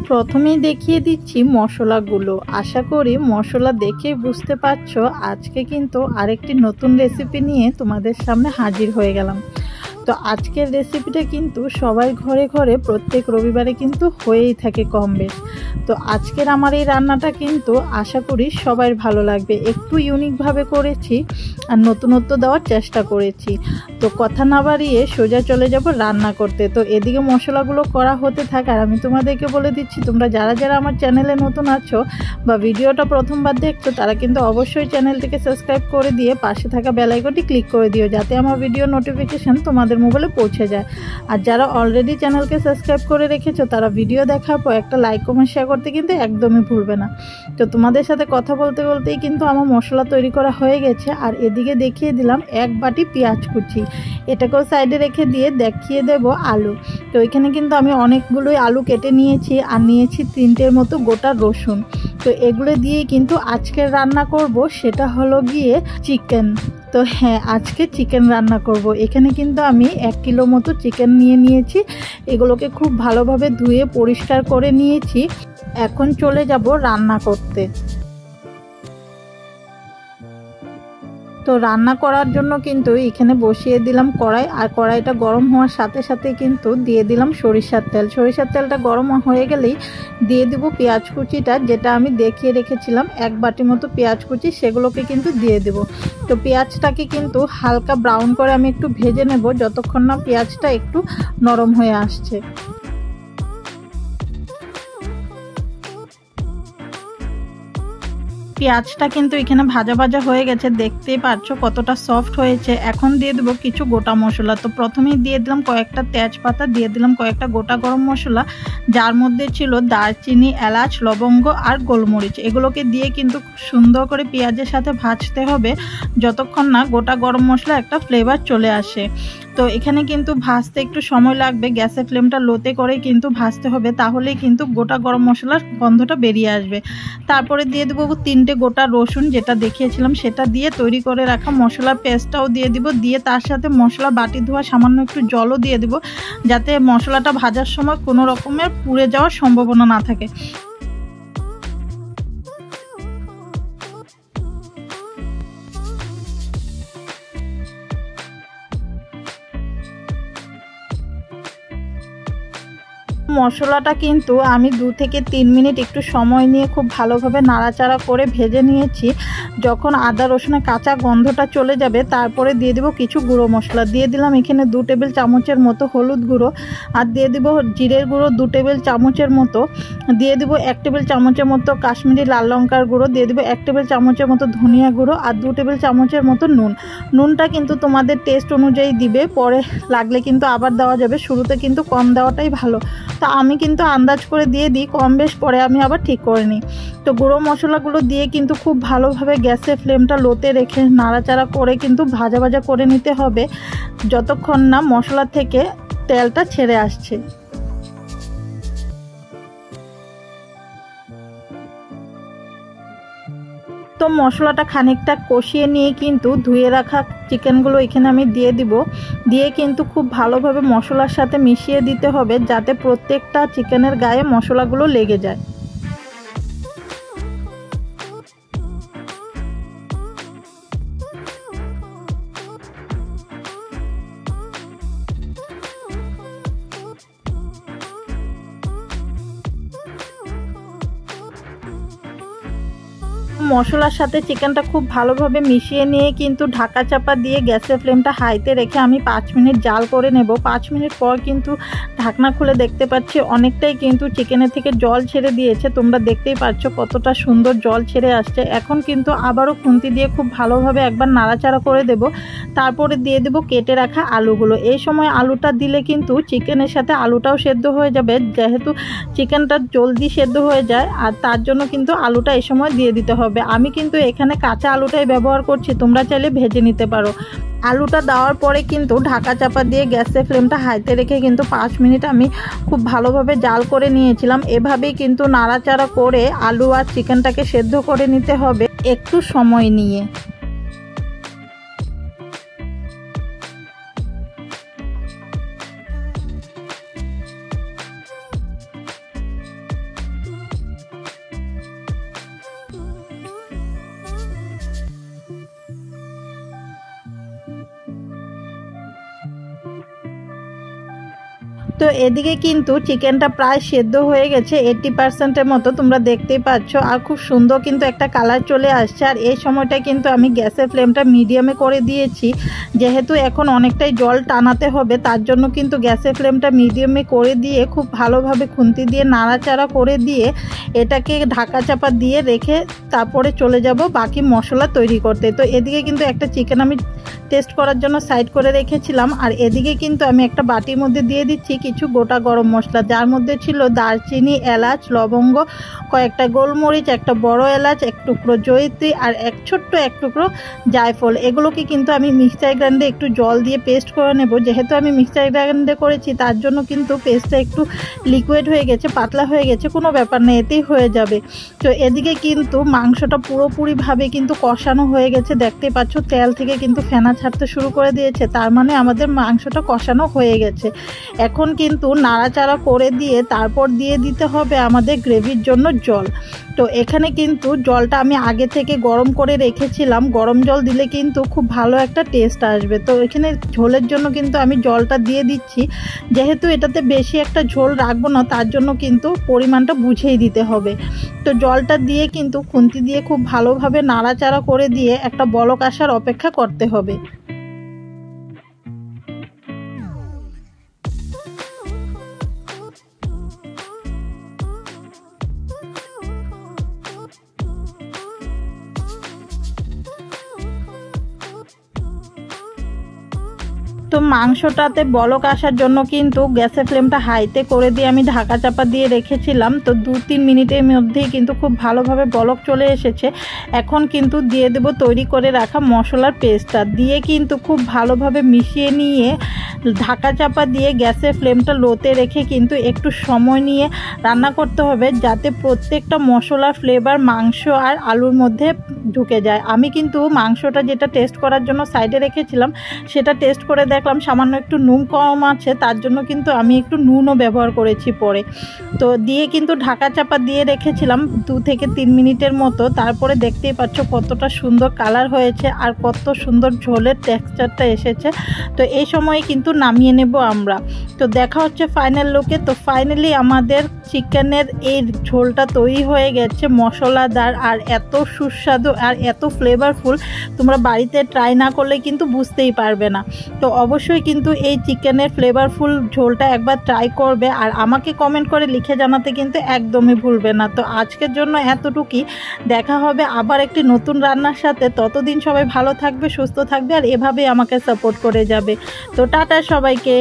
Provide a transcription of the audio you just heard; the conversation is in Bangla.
প্রথমেই দেখিয়ে দিচ্ছি মশলাগুলো। আশা করি মশলা দেখে বুঝতে পারছো আজকে কিন্তু আরেকটি নতুন রেসিপি নিয়ে তোমাদের সামনে হাজির হয়ে গেলাম। তো আজকের রেসিপিটা কিন্তু সবাই ঘরে ঘরে প্রত্যেক রবিবারে কিন্তু হয়েই থাকে কম বেশ। তো আজকের আমার এই রান্নাটা কিন্তু আশা করি সবার ভালো লাগবে। একটু ইউনিকভাবে করেছি আর নতুনত্ব দেওয়ার চেষ্টা করেছি। তো কথা না বাড়িয়ে সোজা চলে যাব রান্না করতে। তো এদিকে মশলাগুলো করা হতে থাকে আর আমি তোমাদেরকে বলে দিচ্ছি, তোমরা যারা যারা আমার চ্যানেলে নতুন আছো বা ভিডিওটা প্রথমবার দেখছো তারা কিন্তু অবশ্যই চ্যানেলটিকে সাবস্ক্রাইব করে দিয়ে পাশে থাকা বেল আইকনটি ক্লিক করে দিও, যাতে আমার ভিডিও নোটিফিকেশন তোমাদের মোবাইলে পৌঁছে যায়। আর যারা অলরেডি চ্যানেলকে সাবস্ক্রাইব করে রেখেছো তারা ভিডিও দেখার পর একটা লাইক কমেন্ট শেয়ার করতে কিন্তু একদমই ভুলবে না। তো তোমাদের সাথে কথা বলতে বলতেই কিন্তু আমার মশলা তৈরি করা হয়ে গেছে। আর এদিকে দেখিয়ে দিলাম 1 বাটি পেঁয়াজ কুচি, এটাকেও সাইডে রেখে দিয়ে দেখিয়ে দেব আলু। তো এখানে কিন্তু আমি অনেকগুলোই আলু কেটে নিয়েছি আর নিয়েছি 3টের মতো গোটা রসুন। তো এগুলো দিয়েই কিন্তু আজকের রান্না করব, সেটা হলো গিয়ে চিকেন। তো হ্যাঁ, আজকে চিকেন রান্না করব। এখানে কিন্তু আমি 1 কিলো মতো চিকেন নিয়ে নিয়েছি। এগুলোকে খুব ভালোভাবে ধুয়ে পরিষ্কার করে নিয়েছি। এখন চলে যাব রান্না করতে। তো রান্না করার জন্য কিন্তু এখানে বসিয়ে দিলাম কড়াই, আর কড়াইটা গরম হওয়ার সাথে সাথে কিন্তু দিয়ে দিলাম সরিষার তেল। সরিষার তেলটা গরম হয়ে গেলেই দিয়ে দিব পেঁয়াজ কুচিটা, যেটা আমি দেখিয়ে রেখেছিলাম 1 বাটি মতো পেঁয়াজ কুচি, সেগুলোকে কিন্তু দিয়ে দেব। তো পেঁয়াজটাকে কিন্তু হালকা ব্রাউন করে আমি একটু ভেজে নেব, যতক্ষণ না পেঁয়াজটা একটু নরম হয়ে আসছে। পেঁয়াজটা কিন্তু এখানে ভাজা ভাজা হয়ে গেছে, দেখতেই পাচ্ছ কতটা সফট হয়েছে। এখন দিয়ে দেবো কিছু গোটা মশলা। তো প্রথমেই দিয়ে দিলাম কয়েকটা তেজপাতা, দিয়ে দিলাম কয়েকটা গোটা গরম মশলা, যার মধ্যে ছিল দারচিনি, এলাচ, লবঙ্গ আর গোলমরিচ। এগুলোকে দিয়ে কিন্তু সুন্দর করে পেঁয়াজের সাথে ভাজতে হবে যতক্ষণ না গোটা গরম মশলা একটা ফ্লেভার চলে আসে। তো এখানে কিন্তু ভাজতে একটু সময় লাগবে, গ্যাসের ফ্লেমটা লোতে করে কিন্তু ভাজতে হবে, তাহলেই কিন্তু গোটা গরম মশলার গন্ধটা বেরিয়ে আসবে। তারপরে দিয়ে দেবো 3টে গোটা রসুন, যেটা দেখিয়েছিলাম সেটা দিয়ে তৈরি করে রাখা মশলার পেস্টটাও দিয়ে দিব। দিয়ে তার সাথে মশলা বাটি ধোয়া সামান্য একটু জলও দিয়ে দিব, যাতে মশলাটা ভাজার সময় কোনো রকমের পুড়ে যাওয়ার সম্ভাবনা না থাকে। মশলাটা কিন্তু আমি 2 থেকে 3 মিনিট একটু সময় নিয়ে খুব ভালোভাবে নাড়াচাড়া করে ভেজে নিয়েছি। যখন আদা রসুনের কাঁচা গন্ধটা চলে যাবে তারপরে দিয়ে দেব কিছু গুঁড়ো মশলা। দিয়ে দিলাম এখানে 2 টেবিল চামচের মতো হলুদ গুঁড়ো, আর দিয়ে দেব জিরের গুঁড়ো 2 টেবিল চামচের মতো, দিয়ে দেব 1 টেবিল চামচের মতো কাশ্মীরি লাল লঙ্কার গুঁড়ো, দিয়ে দেব 1 টেবিল চামচের মতো ধনিয়া গুঁড়ো আর 2 টেবিল চামচের মতো নুন। নুনটা কিন্তু তোমাদের টেস্ট অনুযায়ী দিবে, পরে লাগলে কিন্তু আবার দেওয়া যাবে, শুরুতে কিন্তু কম দেওয়াটাই ভালো। তো আমি কিন্তু আন্দাজ করে দিয়ে দিই, কম বেশ পরে আমি আবার ঠিক করে নিই। তো গুঁড়ো মশলাগুলো দিয়ে কিন্তু খুব ভালোভাবে গ্যাসের ফ্লেমটা লোতে রেখে নাড়াচাড়া করে কিন্তু ভাজা ভাজা করে নিতে হবে, যতক্ষণ না মশলা থেকে তেলটা ছেড়ে আসছে। তো মশলাটা খানিকটা কষিয়ে নিয়ে কিন্তু ধুয়ে রাখা চিকেনগুলো এখানে আমি দিয়ে দিব। দিয়ে কিন্তু খুব ভালোভাবে মশলার সাথে মিশিয়ে দিতে হবে, যাতে প্রত্যেকটা চিকেনের গায়ে মশলাগুলো লেগে যায়। মশলার সাথে চিকেনটা খুব ভালোভাবে মিশিয়ে নিয়ে কিন্তু ঢাকা চাপা দিয়ে গ্যাসের ফ্লেমটা হাইতে রেখে আমি 5 মিনিট জাল করে নেব। 5 মিনিট পর কিন্তু ঢাকনা খুলে দেখতে পাচ্ছি অনেকটাই কিন্তু চিকেনের থেকে জল ছেড়ে দিয়েছে। তোমরা দেখতেই পাচ্ছ কতটা সুন্দর জল ছেড়ে আসছে। এখন কিন্তু আবারও খুন্তি দিয়ে খুব ভালোভাবে একবার নাড়াচাড়া করে দেব। তারপরে দিয়ে দেব কেটে রাখা আলুগুলো। এই সময় আলুটা দিলে কিন্তু চিকেনের সাথে আলুটাও সেদ্ধ হয়ে যাবে, যেহেতু চিকেনটা জলদি সেদ্ধ হয়ে যায়, আর তার জন্য কিন্তু আলুটা এই সময় দিয়ে দিতে হবে। আমি কিন্তু এখানে কাঁচা আলুটাই ব্যবহার করছি, তোমরা চাইলে ভেজে নিতে পারো। আলুটা দেওয়ার পরে কিন্তু ঢাকা চাপা দিয়ে গ্যাসের ফ্লেমটা হাইতে রেখে কিন্তু 5 মিনিট আমি খুব ভালোভাবে জাল করে নিয়েছিলাম। এভাবেই কিন্তু নাড়াচাড়া করে আলু আর চিকেনটাকে সেদ্ধ করে নিতে হবে একটু সময় নিয়ে। তো এদিকে কিন্তু চিকেনটা প্রায় সেদ্ধ হয়ে গেছে 80%-এর মতো, তোমরা দেখতেই পাচ্ছ। আর খুব সুন্দর কিন্তু একটা কালার চলে আসছে। আর এই সময়টা কিন্তু আমি গ্যাসের ফ্লেমটা মিডিয়ামে করে দিয়েছি, যেহেতু এখন অনেকটাই জল টানাতে হবে, তার জন্য কিন্তু গ্যাসের ফ্লেমটা মিডিয়ামে করে দিয়ে খুব ভালোভাবে খুন্তি দিয়ে নাড়াচাড়া করে দিয়ে এটাকে ঢাকা চাপা দিয়ে রেখে তারপরে চলে যাব বাকি মশলা তৈরি করতে। তো এদিকে কিন্তু একটা চিকেন আমি টেস্ট করার জন্য সাইড করে রেখেছিলাম। আর এদিকে কিন্তু আমি একটা বাটির মধ্যে দিয়ে দিচ্ছি কিছু গোটা গরম মশলা, যার মধ্যে ছিল দারচিনি, এলাচ, লবঙ্গ, কয়েকটা গোলমরিচ, একটা বড় এলাচ, এক টুকরো জয়িত্রী আর ছোট্ট এক টুকরো জায়ফল। এগুলোকে কিন্তু আমি মিক্সচার গ্রাইন্ডারে একটু জল দিয়ে পেস্ট করে নেব। যেহেতু আমি মিক্সচার গ্রাইন্ডারে করেছি তার জন্য কিন্তু পেস্টটা একটু লিকুইড হয়ে গেছে, পাতলা হয়ে গেছে, কোনো ব্যাপার না, এতেই হয়ে যাবে। তো এদিকে কিন্তু মাংসটা পুরোপুরিভাবে কিন্তু কষানো হয়ে গেছে, দেখতে পাচ্ছ তেল থেকে কিন্তু ফেনা ছাড়তে শুরু করে দিয়েছে, তার মানে আমাদের মাংসটা কষানো হয়ে গেছে। এখন কিন্তু নাড়াচাড়া করে দিয়ে তারপর দিয়ে দিতে হবে আমাদের গ্রেভির জন্য জল। তো এখানে কিন্তু জলটা আমি আগে থেকে গরম করে রেখেছিলাম, গরম জল দিলে কিন্তু খুব ভালো একটা টেস্ট আসবে। তো এখানে ঝোলের জন্য কিন্তু আমি জলটা দিয়ে দিচ্ছি, যেহেতু এটাতে বেশি একটা ঝোল রাখবো না তার জন্য কিন্তু পরিমাণটা বুঝেই দিতে হবে। তো জলটা দিয়ে কিন্তু খুন্তি দিয়ে খুব ভালোভাবে নাড়াচাড়া করে দিয়ে একটা বলক আসার অপেক্ষা করতে হবে। তো মাংসটাতে বলক আসার জন্য কিন্তু গ্যাসের ফ্লেমটা হাইতে করে দিয়ে আমি ঢাকা চাপা দিয়ে রেখেছিলাম। তো 2-3 মিনিটের মধ্যেই কিন্তু খুব ভালোভাবে বলক চলে এসেছে। এখন কিন্তু দিয়ে দেব তৈরি করে রাখা মশলার পেস্টটা, দিয়ে কিন্তু খুব ভালোভাবে মিশিয়ে নিয়ে ঢাকা চাপা দিয়ে গ্যাসের ফ্লেমটা লোতে রেখে কিন্তু একটু সময় নিয়ে রান্না করতে হবে, যাতে প্রত্যেকটা মশলার ফ্লেভার মাংস আর আলুর মধ্যে ঢুকে যায়। আমি কিন্তু মাংসটা যেটা টেস্ট করার জন্য সাইডে রেখেছিলাম সেটা টেস্ট করে দেখলাম সামান্য একটু নুন কম আছে, তার জন্য কিন্তু আমি একটু নুনও ব্যবহার করেছি পরে। তো দিয়ে কিন্তু ঢাকা চাপা দিয়ে রেখেছিলাম 2 থেকে 3 মিনিটের মতো। তারপরে দেখতেই পাচ্ছ কতটা সুন্দর কালার হয়েছে আর কত সুন্দর ঝোলের টেক্সচারটা এসেছে। তো এই সময়ে কিন্তু নামিয়ে নেব আমরা। তো দেখা হচ্ছে ফাইনাল লুকে। তো ফাইনালি আমাদের চিকেনের এই ঝোলটা তৈরি হয়ে গেছে, মশলাদার আর এত সুস্বাদু আর এত ফ্লেভারফুল, তোমরা বাড়িতে ট্রাই না করলে কিন্তু বুঝতেই পারবে না। তো অবশ্যই কিন্তু এই চিকেনের ফ্লেভারফুল ঝোলটা একবার ট্রাই করবে আর আমাকে কমেন্ট করে লিখে জানাতে কিন্তু একদমই ভুলবে না। তো আজকের জন্য এতটুকুই, দেখা হবে আবার একটি নতুন রান্নার সাথে। ততদিন সবাই ভালো থাকবে, সুস্থ থাকবে আর এভাবেই আমাকে সাপোর্ট করে যাবে। তো টাটা সবাইকে।